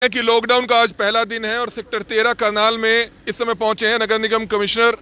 कि लॉकडाउन का आज पहला दिन है और सेक्टर 13 करनाल में इस समय पहुंचे हैं नगर निगम कमिश्नर।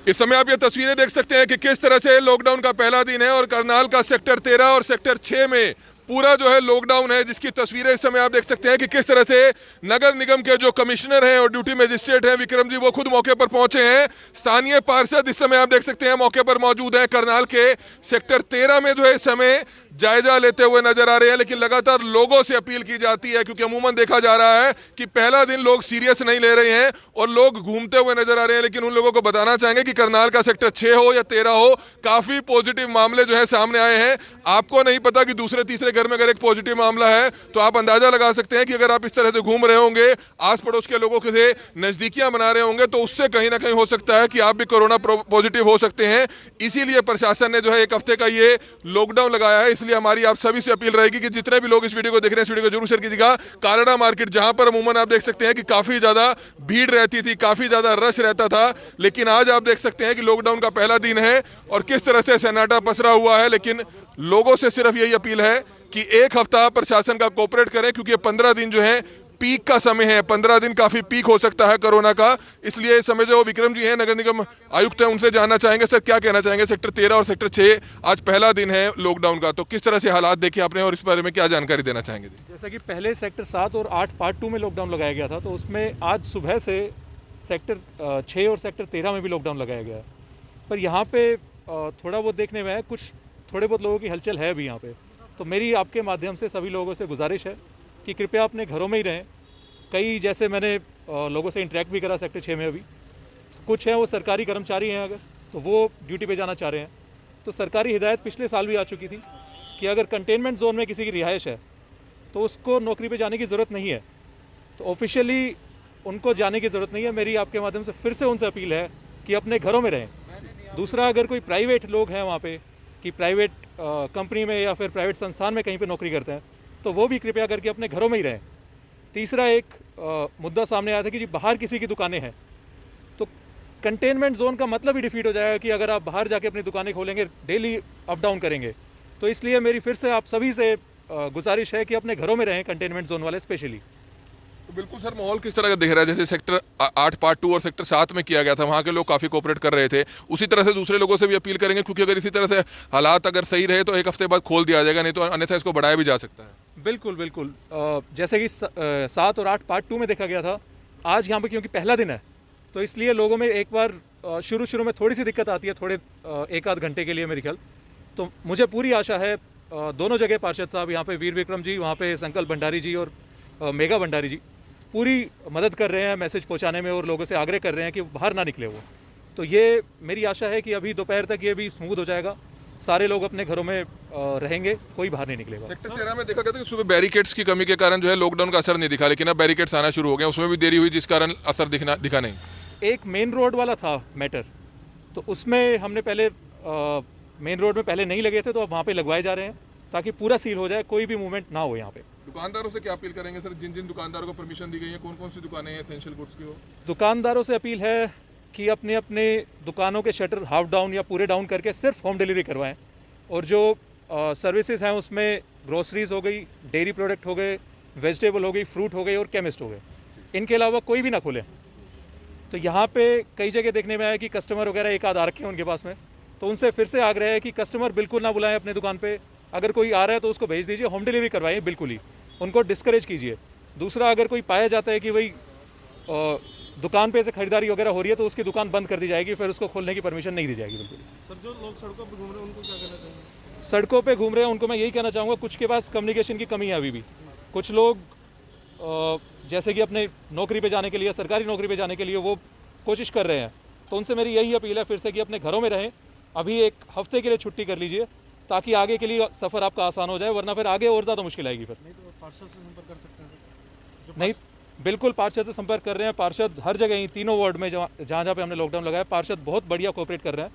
इस समय आप ये तस्वीरें देख सकते हैं कि किस तरह से लॉकडाउन का पहला दिन है और करनाल का सेक्टर 13 और सेक्टर 6 में पूरा जो है लॉकडाउन है, जिसकी तस्वीरें इस समय आप देख सकते हैं कि किस तरह से नगर निगम के जो कमिश्नर हैं और ड्यूटी मजिस्ट्रेट हैं विक्रम जी, वो खुद मौके पर पहुंचे हैं। स्थानीय पार्षद इस समय आप देख सकते हैं मौके पर मौजूद हैं। करनाल के सेक्टर 13 में जो है इस समय जायजा लेते हुए नजर आ रहे हैं, लेकिन लगातार लोगों से अपील की जाती है क्योंकि अमूमन देखा जा रहा है कि पहला दिन लोग सीरियस नहीं ले रहे हैं और लोग घूमते हुए नजर आ रहे हैं। लेकिन उन लोगों को बताना चाहेंगे कि करनाल का सेक्टर 6 हो या 13 हो, काफी पॉजिटिव मामले जो है सामने आए हैं। आपको नहीं पता कि दूसरे तीसरे घर में अगर एक पॉजिटिव मामला है तो आप अंदाजा लगा सकते हैं कि अगर आप इस तरह से घूम रहे होंगे, आस पड़ोस के लोगों से नजदीकियां बना रहे होंगे, तो उससे कहीं ना कहीं हो सकता है कि आप भी कोरोना पॉजिटिव हो सकते हैं। इसीलिए प्रशासन ने जो है 1 हफ्ते का ये लॉकडाउन लगाया है। इसलिए हमारी आप सभी से अपील रहेगी कि जितने भी लोग इस वीडियो को देख रहे हैं, इस वीडियो को जरूर शेयर कीजिएगा। कालड़ा मार्केट, जहां पर अमूमन आप देख सकते हैं कि काफी ज्यादा भीड़ रहती थी, काफी ज्यादा रश रहता था, लेकिन आज आप देख सकते हैं कि लॉकडाउन का पहला दिन है और किस तरह से सन्नाटा पसरा हुआ है। लेकिन लोगों से सिर्फ यही अपील है कि 1 हफ्ता प्रशासन का कोऑपरेट करें, क्योंकि ये 15 दिन जो है पीक का समय है। 15 दिन काफी पीक हो सकता है कोरोना का। इसलिए इस समय जो विक्रम जी हैं नगर निगम आयुक्त हैं, उनसे जानना चाहेंगे, सर क्या कहना चाहेंगे। सेक्टर 13 और सेक्टर 6 आज पहला दिन है लॉकडाउन का, तो किस तरह से हालात देखे आपने और इस बारे में क्या जानकारी देना चाहेंगे। जैसा कि पहले सेक्टर 7 और 8 पार्ट 2 में लॉकडाउन लगाया गया था, तो उसमें आज सुबह से सेक्टर 6 और सेक्टर 13 में भी लॉकडाउन लगाया गया है। पर यहाँ पे थोड़ा बहुत देखने में है, कुछ थोड़े बहुत लोगों की हलचल है अभी यहाँ पे। तो मेरी आपके माध्यम से सभी लोगों से गुजारिश है कि कृपया अपने घरों में ही रहें। कई जैसे मैंने लोगों से इंटरेक्ट भी करा सेक्टर 6 में, अभी कुछ हैं वो सरकारी कर्मचारी हैं, अगर तो वो ड्यूटी पे जाना चाह रहे हैं। तो सरकारी हिदायत पिछले साल भी आ चुकी थी कि अगर कंटेनमेंट जोन में किसी की रिहाइश है तो उसको नौकरी पे जाने की ज़रूरत नहीं है, तो ऑफिशियली उनको जाने की ज़रूरत नहीं है। मेरी आपके माध्यम से फिर से उनसे अपील है कि अपने घरों में रहें। दूसरा, अगर कोई प्राइवेट लोग हैं वहाँ पे कि प्राइवेट कंपनी में या फिर प्राइवेट संस्थान में कहीं पे नौकरी करते हैं, तो वो भी कृपया करके अपने घरों में ही रहें। तीसरा, एक मुद्दा सामने आया था कि जी बाहर किसी की दुकानें हैं, तो कंटेनमेंट जोन का मतलब ही डिफीट हो जाएगा कि अगर आप बाहर जाके अपनी दुकानें खोलेंगे, डेली अप डाउन करेंगे। तो इसलिए मेरी फिर से आप सभी से गुजारिश है कि अपने घरों में रहें, कंटेनमेंट जोन वाले स्पेशली। तो बिल्कुल सर, माहौल किस तरह का दिख रहा है। जैसे सेक्टर 8 पार्ट 2 और सेक्टर 7 में किया गया था, वहाँ के लोग काफ़ी कोऑपरेट कर रहे थे, उसी तरह से दूसरे लोगों से भी अपील करेंगे, क्योंकि अगर इसी तरह से हालात अगर सही रहे तो 1 हफ्ते बाद खोल दिया जाएगा, नहीं तो अन्यथा इसको बढ़ाया भी जा सकता है। बिल्कुल बिल्कुल। जैसे कि 7 और 8 पार्ट 2 में देखा गया था, आज यहाँ पे क्योंकि पहला दिन है तो इसलिए लोगों में एक बार शुरू में थोड़ी सी दिक्कत आती है, थोड़े 1 आध घंटे के लिए मेरे ख्याल। तो मुझे पूरी आशा है, दोनों जगह पार्षद साहब, यहाँ पे वीर विक्रम जी, वहाँ पे संकल्प भंडारी जी और मेघा भंडारी जी पूरी मदद कर रहे हैं मैसेज पहुँचाने में और लोगों से आग्रह कर रहे हैं कि बाहर ना निकले वो। तो ये मेरी आशा है कि अभी दोपहर तक ये भी स्मूथ हो जाएगा, सारे लोग अपने घरों में रहेंगे, कोई बाहर नहीं निकलेगा। सेक्टर 13 में देखा गया था कि सुबह बैरिकेड्स की कमी के कारण जो है लॉकडाउन का असर नहीं दिखा, लेकिन अब बैरिकेड्स आना शुरू हो गए, उसमें भी देरी हुई जिस कारण असर दिखा नहीं। एक मेन रोड वाला था मैटर, तो उसमें हमने पहले मेन रोड में पहले नहीं लगे थे, तो अब वहाँ पे लगवाए जा रहे हैं ताकि पूरा सील हो जाए, कोई भी मूवमेंट ना हो यहाँ पे। दुकानदारों से क्या अपील करेंगे सर, जिन जिन दुकानदारों को परमिशन दी गई है, कौन कौन सी दुकानें हैं एसेंशियल गुड्स की? वो दुकानदारों से अपील है कि अपने अपने दुकानों के शटर हाफ डाउन या पूरे डाउन करके सिर्फ होम डिलीवरी करवाएं, और जो सर्विसेज हैं उसमें ग्रोसरीज हो गई, डेयरी प्रोडक्ट हो गए, वेजिटेबल हो गई, फ्रूट हो गई और केमिस्ट हो गए, इनके अलावा कोई भी ना खोलें। तो यहाँ पे कई जगह देखने में आया कि कस्टमर वगैरह एक आध आ रखे हैं उनके पास में, तो उनसे फिर से आग्रह है कि कस्टमर बिल्कुल ना बुलाएं अपने दुकान पे। अगर कोई आ रहा है तो उसको भेज दीजिए, होम डिलीवरी करवाइए, बिल्कुल ही उनको डिस्करेज कीजिए। दूसरा, अगर कोई पाया जाता है कि भाई दुकान पे से खरीदारी वगैरह हो रही है तो उसकी दुकान बंद कर दी जाएगी, फिर उसको खोलने की परमिशन नहीं दी जाएगी बिल्कुल। सर, जो लोग सड़कों पर घूम रहे हैं उनको क्या कहना चाहिए? सड़कों पे घूम रहे हैं उनको मैं यही कहना चाहूँगा, कुछ के पास कम्युनिकेशन की कमी है अभी भी। कुछ लोग जैसे कि अपने नौकरी पे जाने के लिए, सरकारी नौकरी पे जाने के लिए वो कोशिश कर रहे हैं, तो उनसे मेरी यही अपील है फिर से कि अपने घरों में रहें। अभी 1 हफ्ते के लिए छुट्टी कर लीजिए ताकि आगे के लिए सफ़र आपका आसान हो जाए, वरना फिर आगे और ज़्यादा मुश्किल आएगी। फिर नहीं तो पार्षद से संपर्क कर सकते हैं सर? नहीं, बिल्कुल पार्षद से संपर्क कर रहे हैं। पार्षद हर जगह ही, तीनों वार्ड में जहाँ जहाँ पे हमने लॉकडाउन लगाया, पार्षद बहुत बढ़िया कोऑपरेट कर रहे हैं।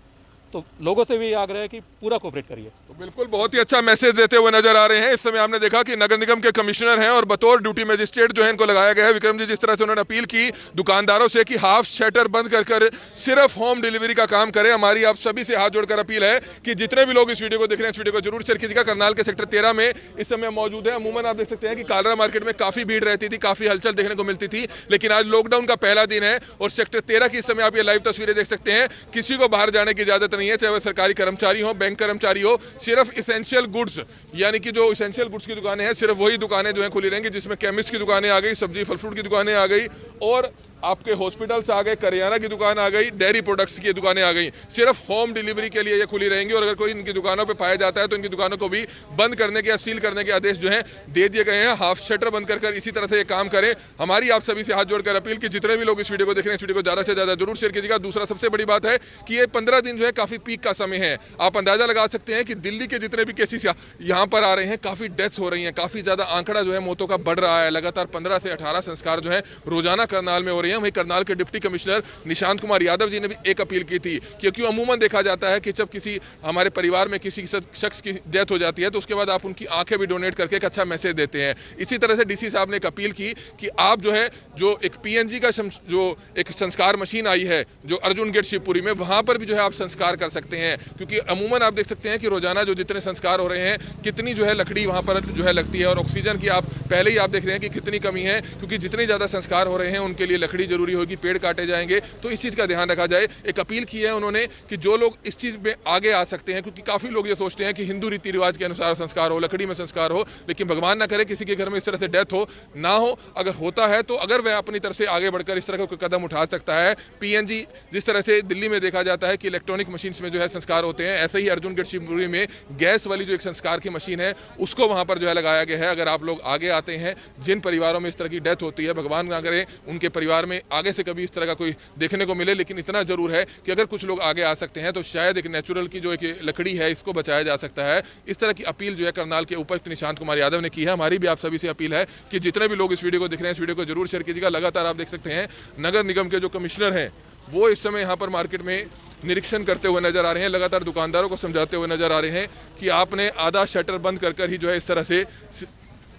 तो लोगों से भी आग्रह है कि पूरा कोऑपरेट करिए। तो बिल्कुल बहुत ही अच्छा मैसेज देते हुए नजर आ रहे हैं। इस समय आपने देखा कि नगर निगम के कमिश्नर हैं और बतौर ड्यूटी मजिस्ट्रेट जो है इनको लगाया गया है। विक्रम जी, जिस तरह से उन्होंने अपील की दुकानदारों से कि हाफ शटर बंद कर सिर्फ होम डिलीवरी का काम करें, हमारी आप सभी से हाथ जोड़कर अपील है कि जितने भी लोग इस वीडियो को देख रहे हैं इस वीडियो को जरूर शेयर कीजिएगा। करनाल के सेक्टर 13 में इस समय मौजूद है। अमूमन आप देख सकते हैं कि कालरा मार्केट में काफी भीड़ रहती थी, काफी हलचल देखने को मिलती थी, लेकिन आज लॉकडाउन का पहला दिन है और सेक्टर 13 की इस समय आप ये लाइव तस्वीरें देख सकते हैं। किसी को बाहर जाने की इजाजत नहीं है, चाहे वह सरकारी कर्मचारी हो, बैंक कर्मचारी हो। सिर्फ इसेंशियल गुड्स यानी कि जो इसेंशियल गुड्स की दुकानें हैं, सिर्फ वही दुकानें जो है खुली रहेंगी, जिसमें केमिस्ट की दुकानें आ गई, सब्जी फल फ्रूट की दुकानें आ गई और आपके हॉस्पिटल्स आ गए, करियाना की दुकान आ गई, डेयरी प्रोडक्ट्स की दुकानें आ गई। सिर्फ होम डिलीवरी के लिए ये खुली रहेंगी और अगर कोई इनकी दुकानों पे पाया जाता है तो इनकी दुकानों को भी बंद करने के या सील करने के आदेश जो है दे दिए गए हैं। हाफ शटर बंद कर इसी तरह से ये काम करें। हमारी आप सभी से हाथ जोड़कर अपील कि जितने भी लोग इस वीडियो को देख रहे हैं इस वीडियो को ज्यादा से ज्यादा जरूर शेयर कीजिएगा। दूसरा सबसे बड़ी बात है कि ये 15 दिन जो है काफी पीक का समय है। आप अंदाजा लगा सकते हैं कि दिल्ली के जितने भी केसेस यहाँ पर आ रहे हैं, काफी डेथ्स हो रही हैं, काफी ज्यादा आंकड़ा जो है मौतों का बढ़ रहा है। लगातार 15 से 18 संस्कार जो है रोजाना करनाल में हो रही है। वहीं करनाल के डिप्टी कमिश्नर निशांत कुमार यादव जी ने भी एक अपील की थी, क्योंकि अमूमन देखा जाता है कि जब किसी हमारे परिवार में किसी शख्स की डेथ हो जाती है तो उसके बाद आप उनकी आंखें भी डोनेट करके एक अच्छा मैसेज देते हैं। इसी तरह से डीसी साहब ने एक अपील की कि आप जो है जो एक पीएनजी का जो एक संस्कार मशीन आई है जो अर्जुन गेट शिवपुरी में, वहां पर भी जो है आप संस्कार कर सकते हैं, क्योंकि अमूमन आप देख सकते हैं कि रोजाना जो जितने संस्कार हो रहे हैं कितनी जो है लकड़ी वहां पर जो है लगती है और ऑक्सीजन की आप पहले ही आप देख रहे हैं कि कितनी कमी है, क्योंकि जितने ज्यादा संस्कार हो रहे हैं उनके लिए लकड़ी जरूरी होगी, पेड़ काटे जाएंगे। तो इस चीज का ध्यान रखा जाए। एक अपील की है उन्होंने कि जो लोग इस चीज में आगे आ सकते हैं, क्योंकि काफी लोग ये सोचते हैं कि हिंदू रीति रिवाज के अनुसार संस्कार हो, लकड़ी में संस्कार हो, लेकिन भगवान ना करे किसी के घर में इस तरह से डेथ हो ना हो। अगर होता है तो अगर वह अपनी तरफ से आगे बढ़कर इस तरह का कोई कदम उठा सकता है, पीएनजी जिस तरह से दिल्ली में देखा जाता है कि इलेक्ट्रॉनिक मशीन में जो है संस्कार होते हैं, ऐसे ही अर्जुन गेट शिवपुरी में गैस वाली जो एक संस्कार की मशीन है उसको वहां पर जो है लगाया गया है। अगर आप लोग आगे आते हैं, जिन परिवारों में इस तरह की डेथ होती है, भगवान ना करे उनके परिवार में आगे से कभी इस तरह का कोई देखने को मिले, लेकिन इतना जरूर है कि अगर कुछ लोग आगे आ सकते हैं तो शायद एक नेचुरल की जो एक लकड़ी है इसको बचाया जा सकता है। इस तरह की अपील जो है करनाल के उपायुक्त निशांत कुमार यादव ने की है। हमारी भी आप सभी से अपील है कि जितने भी लोग इस वीडियो को देख रहे हैं इस वीडियो को जरूर शेयर कीजिएगा। लगातार आप देख सकते हैं नगर निगम के जो कमिश्नर हैं वो इस समय यहाँ पर मार्केट में निरीक्षण करते हुए नजर आ रहे हैं, लगातार दुकानदारों को समझाते हुए नजर आ रहे हैं कि आपने आधा शटर बंद कर ही जो है इस तरह से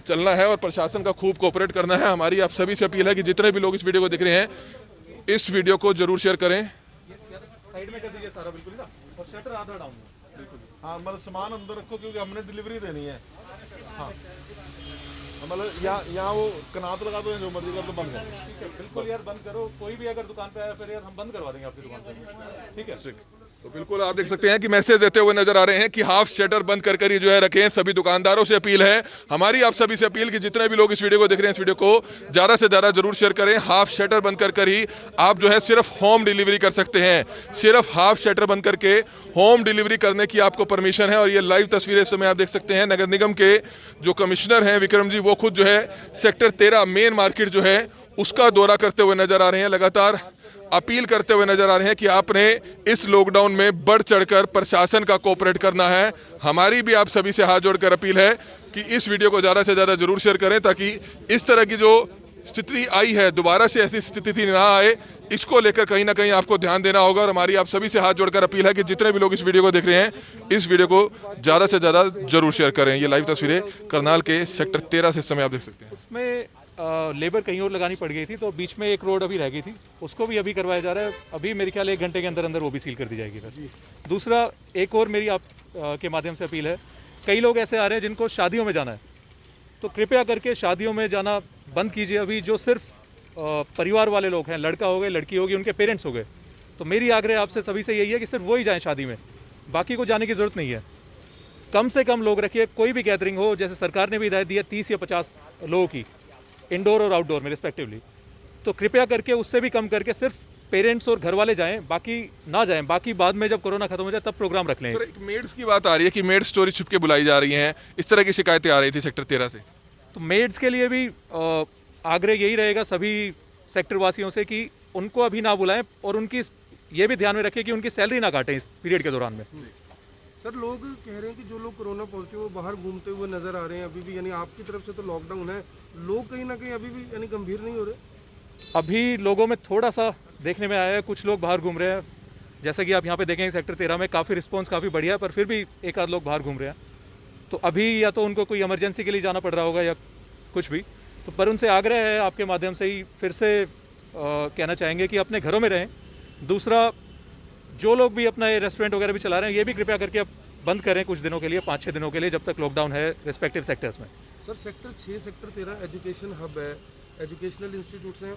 चलना है और प्रशासन का खूब कोऑपरेट करना है। हमारी आप सभी से अपील है कि जितने भी लोग इस वीडियो को देख रहे हैं इस वीडियो को जरूर शेयर करें। साइड में कर दीजिए सारा बिल्कुल ना, और शटर आधा डाउन बिल्कुल। हाँ, मतलब सामान अंदर रखो क्योंकि हमने डिलीवरी देनी है। हाँ, मतलब यहाँ वो कनात लगा दो, जो मर्जी कर दो, बंद करो। ठीक है, बिल्कुल यार बंद करो। कोई भी अगर दुकान पे आया फिर यार हम बंद करवा देंगे आपकी दुकान पे। ठीक है, तो बिल्कुल आप देख सकते हैं कि मैसेज देते हुए नजर आ रहे हैं कि हाफ शटर बंद कर ही जो है रखें। सभी दुकानदारों से अपील है, हमारी आप सभी से अपील कि जितने भी लोग इस वीडियो को देख रहे हैं इस वीडियो को ज्यादा से ज्यादा जरूर शेयर करें। हाफ शटर बंद कर ही आप जो है सिर्फ होम डिलीवरी कर सकते हैं। सिर्फ हाफ शटर बंद करके होम डिलीवरी करने की आपको परमिशन है। और ये लाइव तस्वीरें इस समय आप देख सकते हैं नगर निगम के जो कमिश्नर हैं विक्रम जी, वो खुद जो है सेक्टर 13 मेन मार्केट जो है उसका दौरा करते हुए नजर आ रहे हैं। लगातार अपील करते हुए नजर आ रहे हैं कि आपने इस लॉकडाउन में बढ़ चढ़कर प्रशासन का कोऑपरेट करना है। हमारी भी आप सभी से हाथ जोड़कर अपील है कि इस वीडियो को ज्यादा से ज्यादा जरूर शेयर करें, ताकि इस तरह की जो स्थिति आई है दोबारा से ऐसी स्थिति ना आए, इसको लेकर कहीं ना कहीं आपको ध्यान देना होगा। और हमारी आप सभी से हाथ जोड़कर अपील है कि जितने भी लोग इस वीडियो को देख रहे हैं इस वीडियो को ज्यादा से ज्यादा जरूर शेयर करें। ये लाइव तस्वीरें करनाल के सेक्टर 13 से इस समय आप देख सकते हैं। उसमें लेबर कहीं और लगानी पड़ गई थी तो बीच में एक रोड अभी रह गई थी, उसको भी अभी करवाया जा रहा है। अभी मेरे ख्याल 1 घंटे के अंदर अंदर वो भी सील कर दी जाएगी। फिर दूसरा एक और मेरी आप के माध्यम से अपील है, कई लोग ऐसे आ रहे हैं जिनको शादियों में जाना है, तो कृपया करके शादियों में जाना बंद कीजिए। अभी जो सिर्फ परिवार वाले लोग हैं, लड़का हो गए, लड़की होगी, उनके पेरेंट्स हो गए, तो मेरी आग्रह आपसे सभी से यही है कि सिर्फ वो ही जाएँ शादी में, बाकी को जाने की ज़रूरत नहीं है। कम से कम लोग रखिए, कोई भी गैदरिंग हो, जैसे सरकार ने भी हिदायत दी है 30 या 50 लोगों की, इंडोर और आउटडोर में रिस्पेक्टिवली, तो कृपया करके उससे भी कम करके सिर्फ पेरेंट्स और घर वाले जाएं, बाकी ना जाएं। बाकी बाद में जब कोरोना खत्म हो जाए तब प्रोग्राम रख लें। सर, एक मेड्स की बात आ रही है कि मेड स्टोरी छुप के बुलाई जा रही हैं, इस तरह की शिकायतें आ रही थी सेक्टर 13 से। तो मेड्स के लिए भी आग्रह यही रहेगा सभी सेक्टर वासियों से कि उनको अभी ना बुलाएं और उनकी ये भी ध्यान में रखें कि उनकी सैलरी ना काटें इस पीरियड के दौरान में। सर, लोग कह रहे हैं कि जो लोग कोरोना पॉजिटिव वो बाहर घूमते हुए नजर आ रहे हैं अभी भी, यानी आपकी तरफ से तो लॉकडाउन है, लोग कहीं ना कहीं अभी भी यानी गंभीर नहीं हो रहे? अभी लोगों में थोड़ा सा देखने में आया है, कुछ लोग बाहर घूम रहे हैं, जैसा कि आप यहाँ पे देखेंगे सेक्टर 13 में काफ़ी रिस्पॉन्स काफ़ी बढ़िया है, पर फिर भी एक आध लोग बाहर घूम रहे हैं। तो अभी या तो उनको कोई इमरजेंसी के लिए जाना पड़ रहा होगा या कुछ भी, तो पर उनसे आग्रह है आपके माध्यम से ही फिर से कहना चाहेंगे कि अपने घरों में रहें। दूसरा, जो लोग भी अपना ये रेस्टोरेंट वगैरह भी चला रहे हैं, ये भी कृपया करके अब बंद करें कुछ दिनों के लिए, 5-6 दिनों के लिए, जब तक लॉकडाउन है रिस्पेक्टिव सेक्टर्स में। Sir sector 6 sector 13 education hub है, एजुकेशनल इंस्टीट्यूट्स हैं,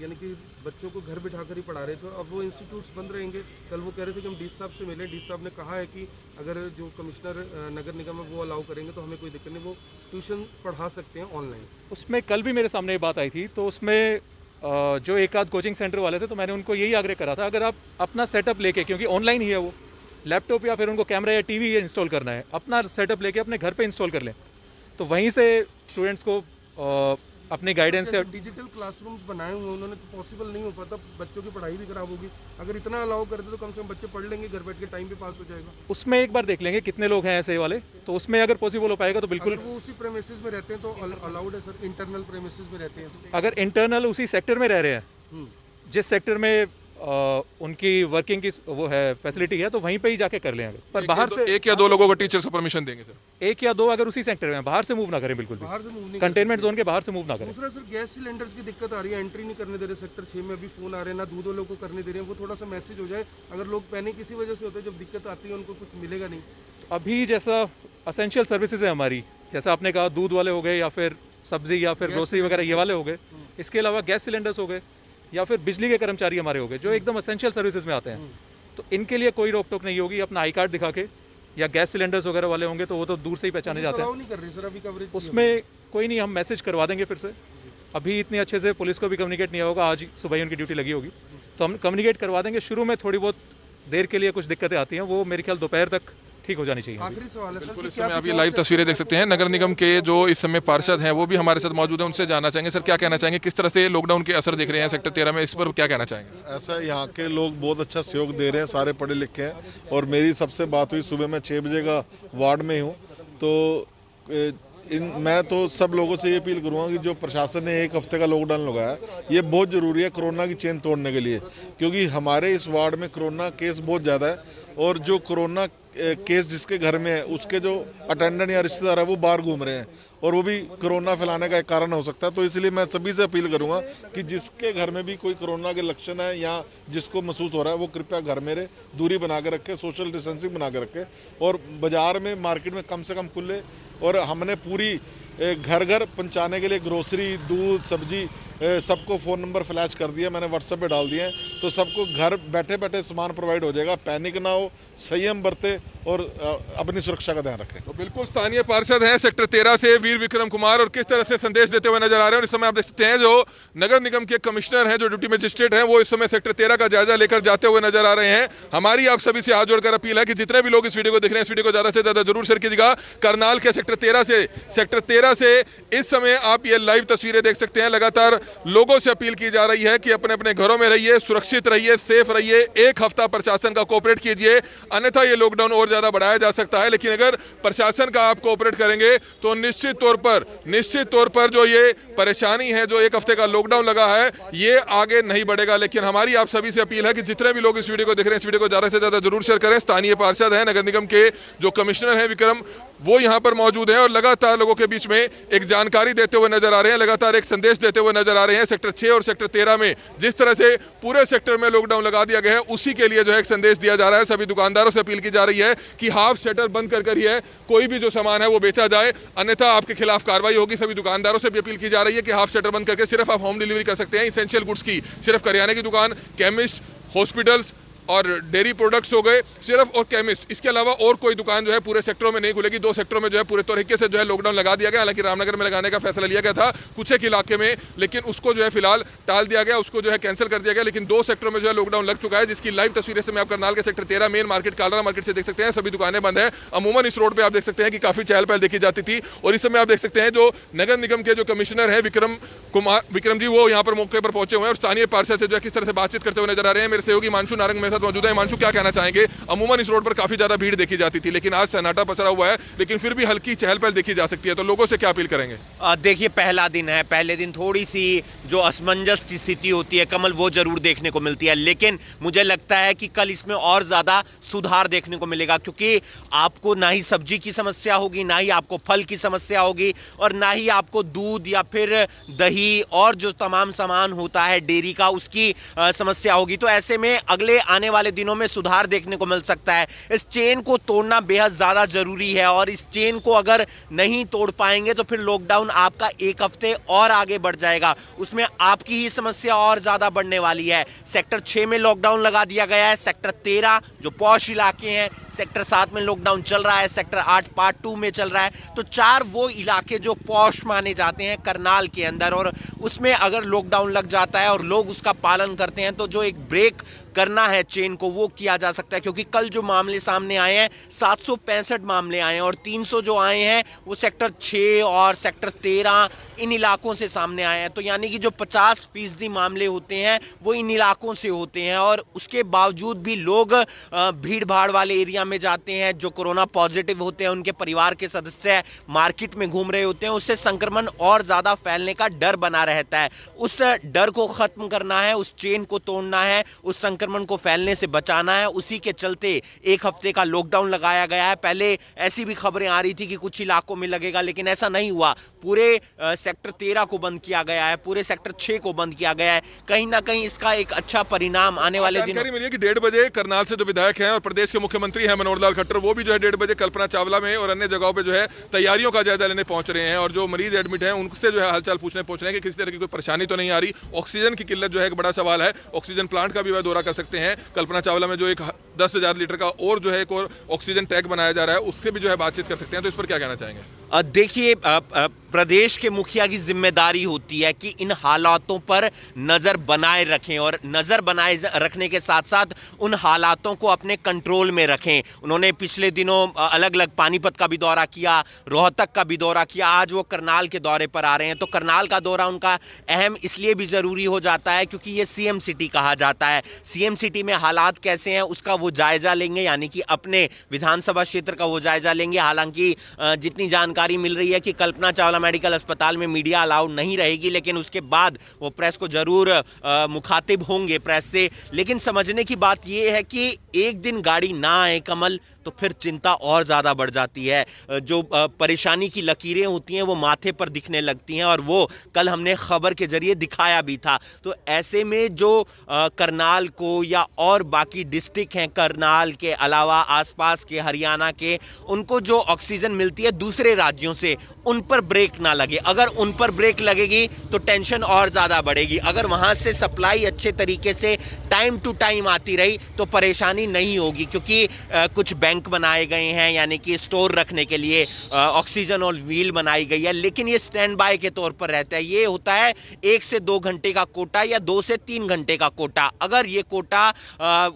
यानी कि बच्चों को घर बिठा कर ही पढ़ा रहे थे, अब वो इंस्टीट्यूट्स बंद रहेंगे। कल वो कह रहे थे कि हम डीसी साहब से मिले, डीसी साहब ने कहा है कि अगर जो कमिश्नर नगर निगम है वो अलाउ करेंगे तो हमें कोई दिक्कत नहीं, वो ट्यूशन पढ़ा सकते हैं ऑनलाइन। उसमें कल भी मेरे सामने ये बात आई थी, तो उसमें जो एक आध कोचिंग सेंटर वाले थे, तो मैंने उनको यही आग्रह करा था, अगर आप अपना सेटअप लेके, क्योंकि ऑनलाइन ही है वो, लैपटॉप या फिर उनको कैमरा या टीवी इंस्टॉल करना है, अपना सेटअप लेके अपने घर पे इंस्टॉल कर लें, तो वहीं से स्टूडेंट्स को अपने गाइडेंस से डिजिटल क्लासरूम्स बनाए हुए उन्होंने, तो पॉसिबल नहीं हो पाता, बच्चों की पढ़ाई भी खराब होगी। अगर इतना अलाउ करते तो कम से कम बच्चे पढ़ लेंगे, घर बैठ के टाइम भी पास हो जाएगा। उसमें एक बार देख लेंगे कितने लोग हैं ऐसे वाले, तो उसमें अगर पॉसिबल हो पाएगा तो बिल्कुल। अगर वो उसी प्रेमिसेस में रहते हैं तो अलाउड है सर, इंटरनल प्रेमिसेस में रहते हैं तो। अगर इंटरनल उसी सेक्टर में रह रहे हैं, जिस सेक्टर में उनकी वर्किंग की वो है फैसिलिटी है, तो वहीं पे ही जाके कर लेंगे। पर बाहर से 1 या 2 लोगों को टीचर्स को परमिशन देंगे सर। 1 या 2 अगर उसी सेक्टर में, बाहर से मूव ना करें, बिल्कुल बाहर से मूव नहीं, कंटेनमेंट जोन के बाहर से मूव ना करें। दूसरा सर गैस सिलेंडर्स की दिक्कत आ रही है, एंट्री नहीं करने दे रहे सेक्टर 6 में, अभी फोन आ रहे हैं, ना दूध वालों को करने दे रहे हैं, वो थोड़ा सा मैसेज हो जाए। अगर लोग पैनिक किसी वजह से होते हैं, जब दिक्कत आती है उनको कुछ मिलेगा नहीं। तो अभी जैसा असेंशियल सर्विसेज है हमारी, जैसा आपने कहा दूध वाले हो गए या फिर सब्जी या फिर ग्रोसरी वगैरह ये वाले हो गए, इसके अलावा गैस सिलेंडर्स हो गए या फिर बिजली के कर्मचारी हमारे हो गए जो एकदम असेंशियल सर्विसेज में आते हैं, तो इनके लिए कोई रोक टोक नहीं होगी। अपना आई कार्ड दिखा के, या गैस सिलेंडर्स वगैरह वाले होंगे तो वो तो दूर से ही पहचाने जाते हैं, नहीं कर रही सर अभी कवरेज उसमें कोई नहीं, हम मैसेज करवा देंगे फिर से। अभी इतनी अच्छे से पुलिस को भी कम्युनिकेट नहीं होगा, आज सुबह ही उनकी ड्यूटी लगी होगी, तो हम कम्युनिकेट करवा देंगे। शुरू में थोड़ी बहुत देर के लिए कुछ दिक्कतें आती हैं, वो मेरे ख्याल दोपहर तक ठीक हो जानी चाहिए। आखिरी सवाल है बिल्कुल, इस समय आप ये लाइव तस्वीरें देख सकते हैं, नगर निगम के जो इस समय पार्षद हैं वो भी हमारे साथ मौजूद हैं, उनसे जानना चाहेंगे सर क्या कहना चाहेंगे, किस तरह से लॉकडाउन के असर देख रहे हैं सेक्टर 13 में, इस पर क्या कहना चाहेंगे। ऐसा यहाँ के लोग बहुत अच्छा सहयोग दे रहे हैं, सारे पढ़े लिखे हैं, और मेरी सबसे बात हुई सुबह, मैं 6 बजे का वार्ड में हूँ, तो मैं तो सब लोगों से ये अपील करूँगा कि जो प्रशासन ने 1 हफ्ते का लॉकडाउन लगाया, ये बहुत ज़रूरी है कोरोना की चेन तोड़ने के लिए, क्योंकि हमारे इस वार्ड में कोरोना केस बहुत ज़्यादा है, और जो कोरोना केस जिसके घर में है उसके जो अटेंडेंट या रिश्तेदार है वो बाहर घूम रहे हैं, और वो भी कोरोना फैलाने का एक कारण हो सकता है। तो इसलिए मैं सभी से अपील करूंगा कि जिसके घर में भी कोई कोरोना के लक्षण है या जिसको महसूस हो रहा है, वो कृपया घर में रहे, दूरी बना के रखे, सोशल डिस्टेंसिंग बना के रखे, और बाजार में मार्केट में कम से कम खुले। और हमने पूरी घर घर पहुंचाने के लिए ग्रोसरी, दूध, सब्जी सबको फ़ोन नंबर फ्लैश कर दिया, मैंने व्हाट्सएप पे डाल दिए हैं, तो सबको घर बैठे बैठे सामान प्रोवाइड हो जाएगा। पैनिक ना हो, संयम बरते और अपनी सुरक्षा का ध्यान रखें। तो बिल्कुल स्थानीय पार्षद हैं सेक्टर 13 से वीर विक्रम कुमार, और किस तरह से संदेश देते हुए नजर आ रहे हैं। और इस समय आप देख सकते हैं जो नगर निगम के कमिश्नर हैं, जो ड्यूटी मजिस्ट्रेट हैं, वो इस समय सेक्टर 13 का जायजा लेकर जाते हुए नजर आ रहे हैं। हमारी आप सभी से हाथ जोड़कर अपील है कि जितने भी लोग इस वीडियो को देख रहे हैं, इस वीडियो को ज्यादा से ज्यादा जरूर शेयर कीजिएगा। करनाल के सेक्टर 13 से इस समय आप ये लाइव तस्वीरें देख सकते हैं। लगातार लोगों से अपील की जा रही है कि अपने अपने घरों में रहिए, सुरक्षित रहिए, सेफ रहिए, 1 हफ्ता प्रशासन का कोऑपरेट कीजिए, अन्यथा ये लॉकडाउन और ज्यादा बढ़ाया जा सकता है। लेकिन अगर प्रशासन का आप कोऑपरेट करेंगे तो निश्चित तौर पर जो ये परेशानी है, जो 1 हफ्ते का लॉकडाउन लगा है, ये आगे नहीं बढ़ेगा। लेकिन हमारी आप सभी से अपील है कि जितने भी लोग इस वीडियो को देख रहे हैं, इस वीडियो को ज्यादा से ज्यादा जरूर शेयर करें। स्थानीय पार्षद हैं, नगर निगम के जो कमिश्नर हैं विक्रम, वो यहाँ पर मौजूद हैं और लगातार लोगों के बीच में एक जानकारी देते हुए नजर आ रहे हैं, लगातार एक संदेश देते हुए नजर आ रहे हैं। सेक्टर 6 और सेक्टर 13 में जिस तरह से पूरे सेक्टर में लॉकडाउन लगा दिया गया है, उसी के लिए जो है एक संदेश दिया जा रहा है। सभी दुकानदारों से अपील की जा रही है कि हाफ शटर बंद कर ही है कोई भी जो सामान है वो बेचा जाए, अन्यथा आपके खिलाफ कार्रवाई होगी। सभी दुकानदारों से भी अपील की जा रही है कि हाफ शटर बंद करके सिर्फ आप होम डिलीवरी कर सकते हैं इसेंशियल गुड्स की, सिर्फ करियाने की दुकान, केमिस्ट, हॉस्पिटल्स और डेयरी प्रोडक्ट्स हो गए सिर्फ, और केमिस्ट, इसके अलावा और कोई दुकान जो है पूरे सेक्टरों में नहीं खुलेगी। 2 सेक्टरों में जो है पूरे तरीके से जो है लॉकडाउन लगा दिया गया। हालांकि रामनगर में लगाने का फैसला लिया गया था कुछ एक इलाके में, लेकिन उसको जो है फिलहाल टाल दिया गया, उसको जो है कैंसिल कर दिया गया। लेकिन 2 सेक्टरों में जो है लॉकडाउन लग चुका है, जिसकी लाइव तस्वीरें से मैं आप करनाल के sector 13 main market, Kalra market से देख सकते हैं। सभी दुकानें बंद है। अमूमन इस रोड पर आप देख सकते हैं कि काफी चहल पहल देखी जाती थी। और इस समय आप देख सकते हैं जो नगर निगम के जो कमिश्नर है विक्रम जी, वो यहाँ पर मौके पर पहुंचे हुए हैं और स्थानीय पार्षद से जो है किस तरह से बातचीत करते हुए नजर आ रहे हैं। मेरे सहयोगी मानसू नारंग मेरे साथ मौजूद है। हिमांशु, क्या कहना चाहेंगे? अमूमन इस रोड पर काफी ज्यादा भीड़ देखी जाती थी, लेकिन आज सन्नाटा पसरा हुआ है, लेकिन फिर भी हल्की चहल पहल देखी जा सकती है, तो लोगों से क्या अपील करेंगे? देखिए, पहला दिन है, पहले दिन थोड़ी सी जो असमंजस की स्थिति होती है कमल, वो जरूर देखने को मिलती है, लेकिन मुझे लगता है कि कल इसमें और ज्यादा सुधार देखने को मिलेगा, क्योंकि आपको ना ही सब्जी की समस्या होगी, ना ही आपको फल की समस्या होगी, और ना ही आपको दूध या फिर दही और जो तमाम सामान होता है डेयरी का, उसकी समस्या होगी। तो ऐसे में अगले आने वाले दिनों में सुधार देखने को मिल सकता है। इस चेन को तोड़ना बेहद ज्यादा जरूरी है, और इस चेन को अगर नहीं तोड़ पाएंगे तो फिर लॉकडाउन आपका एक हफ्ते और आगे बढ़ जाएगा, उसमें आपकी ही समस्या और ज्यादा बढ़ने वाली है। सेक्टर 6 में लॉकडाउन लगा दिया गया है, सेक्टर 13 जो पॉश इलाके हैं, सेक्टर 7 में लॉकडाउन चल रहा है, सेक्टर 8 पार्ट 2 में चल रहा है। तो 4 वो इलाके जो पॉश माने जाते हैं करनाल के अंदर, और उसमें अगर लॉकडाउन लग जाता है और लोग उसका पालन करते हैं तो जो एक ब्रेक करना है चेन को, वो किया जा सकता है। क्योंकि कल जो मामले सामने आए हैं, 765 मामले आए हैं, और 300 जो आए हैं वो सेक्टर 6 और सेक्टर 13 इन इलाकों से सामने आए हैं। तो यानी कि जो 50% मामले होते हैं वो इन इलाकों से होते हैं, और उसके बावजूद भी लोग भीड़ भाड़ वाले एरिया में जाते हैं। जो कोरोना पॉजिटिव होते हैं, उनके परिवार के सदस्य मार्केट में घूम रहे होते हैं, उससे संक्रमण और ज्यादा फैलने का डर बना रहता है। उस डर को खत्म करना है, उस चेन को तोड़ना है, उस संक्रमण को फैलने से बचाना है। उसी के चलते एक हफ्ते का लॉकडाउन लगाया गया है। पहले ऐसी भी खबरें आ रही थी कि कुछ इलाकों में लगेगा, लेकिन ऐसा नहीं हुआ। पूरे सेक्टर 13 को बंद किया गया है, पूरे सेक्टर 6 को बंद किया गया है। कहीं ना कहीं इसका एक अच्छा परिणाम आने वाले दिनों। जानकारी मिली है कि 1:30 बजे करनाल से जो विधायक हैं और प्रदेश के मुख्यमंत्री हैं मनोहर लाल खट्टर, वो भी जो है 1:30 बजे कल्पना चावला में और अन्य जगहों पे जो है तैयारियों का जायजा लेने पहुंच रहे हैं, और जो मरीज एडमिट हैं उनसे जो है हालचाल पूछने पहुंच रहे हैं कि किसी तरह की कोई परेशानी तो नहीं आ रही। ऑक्सीजन की किल्लत जो है एक बड़ा सवाल है, ऑक्सीजन प्लांट का भी वह दौरा कर सकते हैं। कल्पना चावला में जो एक 10,000 लीटर का और जो है एक और ऑक्सीजन टैंक बनाया जा रहा है, उससे भी जो है बातचीत कर सकते हैं। तो इस पर क्या कहना चाहेंगे? देखिए, प्रदेश के मुखिया की जिम्मेदारी होती है कि इन हालातों पर नजर बनाए रखें, और नजर बनाए रखने के साथ साथ उन हालातों को अपने कंट्रोल में रखें। उन्होंने पिछले दिनों अलग अलग पानीपत का भी दौरा किया, रोहतक का भी दौरा किया, आज वो करनाल के दौरे पर आ रहे हैं। तो करनाल का दौरा उनका अहम इसलिए भी जरूरी हो जाता है क्योंकि ये सीएम सिटी कहा जाता है। सीएम सिटी में हालात कैसे हैं उसका वो जायजा लेंगे, यानी कि अपने विधानसभा क्षेत्र का वो जायजा लेंगे। हालांकि जितनी जानकारी मिल रही है कि कल्पना चावला मेडिकल अस्पताल में मीडिया अलाउड नहीं रहेगी, लेकिन उसके बाद वो प्रेस को जरूर मुखातिब होंगे प्रेस से। लेकिन समझने की बात यह है कि एक दिन गाड़ी ना आए कमल, तो फिर चिंता और ज्यादा बढ़ जाती है। जो परेशानी की लकीरें होती हैं वो माथे पर दिखने लगती हैं, और वो कल हमने खबर के जरिए दिखाया भी था। तो ऐसे में जो करनाल को या और बाकी डिस्ट्रिक्ट हैं करनाल के अलावा आसपास के हरियाणा के, उनको जो ऑक्सीजन मिलती है दूसरे राज्यों से, उन पर ब्रेक ना लगे। अगर उन पर ब्रेक लगेगी तो टेंशन और ज्यादा बढ़ेगी। अगर वहां से सप्लाई अच्छे तरीके से टाइम टू टाइम आती रही तो परेशानी नहीं होगी, क्योंकि कुछ बैंक बनाए गए हैं, यानी कि स्टोर रखने के लिए ऑक्सीजन और व्हील बनाई गई है, लेकिन ये स्टैंड बाय के तौर पर रहता है। ये होता है 1 से 2 घंटे का कोटा या 2 से 3 घंटे का कोटा। अगर ये कोटा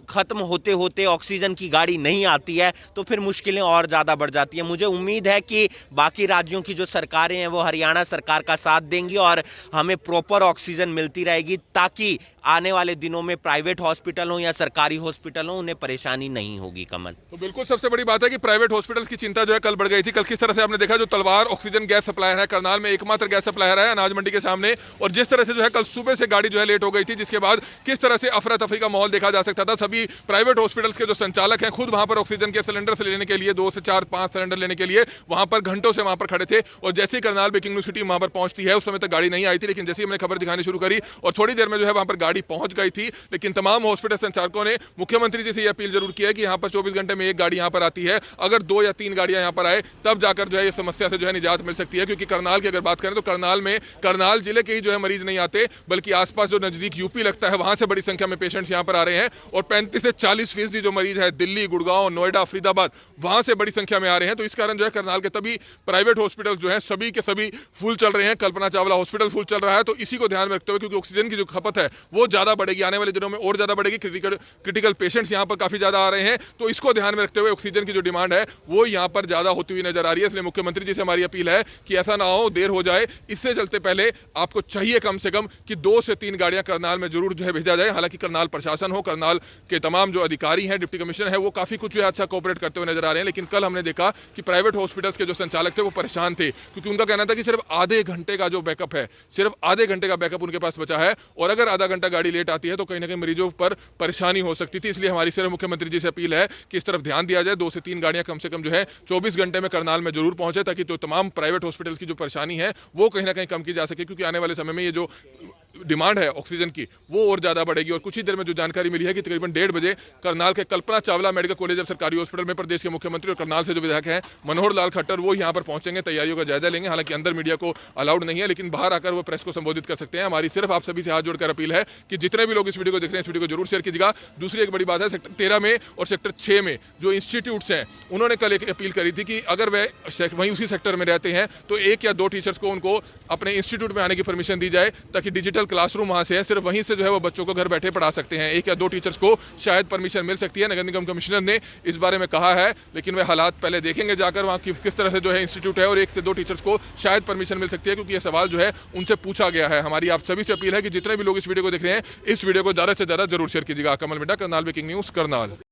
खत्म होते होते ऑक्सीजन की गाड़ी नहीं आती है तो फिर मुश्किलें और ज्यादा बढ़ जाती है। मुझे उम्मीद है कि बाकी राज्यों की जो सरकारें हैं वो हरियाणा सरकार का साथ देंगी और हमें प्रॉपर ऑक्सीजन मिलती रहेगी, ताकि आने वाले दिनों में प्राइवेट हॉस्पिटल हो या सरकारी हॉस्पिटल हो, उन्हें परेशानी नहीं होगी। कमल, तो बिल्कुल सबसे बड़ी बात है कि प्राइवेट हॉस्पिटल्स की चिंता जो है कल बढ़ गई थी। कल किस तरह से आपने देखा, जो तलवार ऑक्सीजन गैस सप्लायर है करनाल में एकमात्र गैस सप्लायर है अनाज मंडी के सामने, और जिस तरह से जो है कल सुबह से गाड़ी जो है लेट हो गई थी, जिसके बाद किस तरह से अफरा तफरी का माहौल देखा जा सकता था। सभी प्राइवेट हॉस्पिटल्स के जो संचालक हैं खुद वहां पर ऑक्सीजन के सिलेंडर से लेने के लिए 2 से 4, 5 सिलेंडर लेने के लिए वहां पर घंटों से वहां पर खड़े थे, और जैसे ही करनाल ब्रेकिंग न्यूज सिटी वहां पर पहुंचती है, उस समय तक गाड़ी नहीं आई थी, लेकिन जैसे ही हमने खबर दिखानी शुरू करी और थोड़ी देर में जो है वहां पर गाड़ी पहुंच गई थी। लेकिन तमाम हॉस्पिटल संचालकों ने मुख्यमंत्री जी से यह अपील जरूर की है कि यहां पर 24 घंटे में एक गाड़ी यहां पर आती है, अगर 2 या 3 गाड़ियां यहां पर आए तब जाकर जो है ये समस्या से जो है निजात मिल सकती है। क्योंकि करनाल की अगर बात करें तो करनाल जिले के ही जो है मरीज नहीं आते, बल्कि आसपास जो नजदीक यूपी लगता है वहां से बड़ी संख्या में पेशेंट्स यहां पर आ रहे हैं, और 35 से 40% जो मरीज है दिल्ली, गुड़गांव, नोएडा, फरीदाबाद, वहां से बड़ी संख्या में आ रहे हैं। तो इस कारण जो है करनाल के तभी प्राइवेट हॉस्पिटल जो है सभी के सभी फुल चल रहे हैं। कल्पना चावला हॉस्पिटल फुल चल रहा है। तो इसी को ध्यान में रखते हुए, क्योंकि ऑक्सीजन की जो खपत है वो ज़्यादा बढ़ेगी, आने वाले दिनों में और ज़्यादा बढ़ेगी। क्रिटिकल पेशेंट्स यहाँ पर काफ़ी ज़्यादा आ रहे हैं, तो इसको ध्यान में रखते हुए ऑक्सीजन की जो डिमांड है वो यहाँ पर ज़्यादा होती हुई नजर आ रही है। इसलिए मुख्यमंत्री जी से हमारी अपील है कि ऐसा ना हो, देर हो जाए। इससे चलते पहले आपको चाहिए कम से कम कि 2 से 3 गाड़ियां करनाल में जरूर जो है भेजा जाए। हालांकि करनाल प्रशासन हो, करनाल के तमाम जो अधिकारी हैं, डिप्टी कमिश्नर है, वो काफी कुछ जो है अच्छा कोऑपरेट करते हुए नजर आ रहे हैं। लेकिन कल हमने देखा कि प्राइवेट हॉस्पिटल्स के जो संचालक थे वो परेशान थे, क्योंकि उनका कहना था कि सिर्फ आधे घंटे का जो बैकअप है, सिर्फ आधे घंटे का बैकअप उनके पास बचा है, और अगर आधा घंटा गाड़ी लेट आती है तो कहीं ना कहीं मरीजों पर परेशानी हो सकती थी। इसलिए हमारी सिर्फ मुख्यमंत्री जी से अपील है कि इस तरफ ध्यान दिया जाए। 2 से 3 गाड़ियां कम से कम जो है 24 घंटे में करनाल में जरूर पहुंचे, ताकि जो तमाम प्राइवेट हॉस्पिटल्स की जो परेशानी है वो कहीं ना कहीं कम की जा सके। क्योंकि आने वाले समय में ये जो डिमांड है ऑक्सीजन की वो और ज्यादा बढ़ेगी। और कुछ ही देर में जो जानकारी मिली है कि तकरीबन 1:30 बजे करनाल के कल्पना चावला मेडिकल कॉलेज और सरकारी हॉस्पिटल में प्रदेश के मुख्यमंत्री और करनाल से जो विधायक हैं मनोहर लाल खट्टर, वो यहां पर पहुंचेंगे, तैयारियों का जायजा लेंगे। हालांकि अंदर मीडिया को अलाउड नहीं है, लेकिन बाहर आकर वो प्रेस को संबोधित कर सकते हैं। हमारी सिर्फ आप सभी से हाथ जोड़कर अपील है कि जितने भी लोग इस वीडियो को देख रहे हैं, इस वीडियो को जरूर शेयर कीजिएगा। दूसरी एक बड़ी बात है, सेक्टर 13 में और सेक्टर 6 में जो इंस्टीट्यूट्स हैं, उन्होंने कल एक अपील करी थी कि अगर वे वहीं उसी सेक्टर में रहते हैं तो 1 या 2 टीचर्स को उनको अपने इंस्टीट्यूट में आने की परमिशन दी जाए, ताकि डिजिटल क्लासरूम वहां से है, सिर्फ वहीं से जो है वो बच्चों को घर बैठे पढ़ा सकते हैं। 1 या 2 टीचर्स को शायद परमिशन मिल सकती है। नगर निगम कमिश्नर ने इस बारे में कहा है, लेकिन वे हालात पहले देखेंगे जाकर वहाँ किस तरह से जो है इंस्टीट्यूट है, और 1 से 2 टीचर्स को शायद परमिशन मिल सकती है, क्योंकि यह सवाल जो है उनसे पूछा गया है। हमारी आप सभी से अपील है कि जितने भी लोग इस वीडियो को देख रहे हैं, इस वीडियो को ज़्यादा से ज़्यादा जरूर शेयर कीजिएगा। कमल मिड्डा, करनाल ब्रेकिंग न्यूज़, करनाल।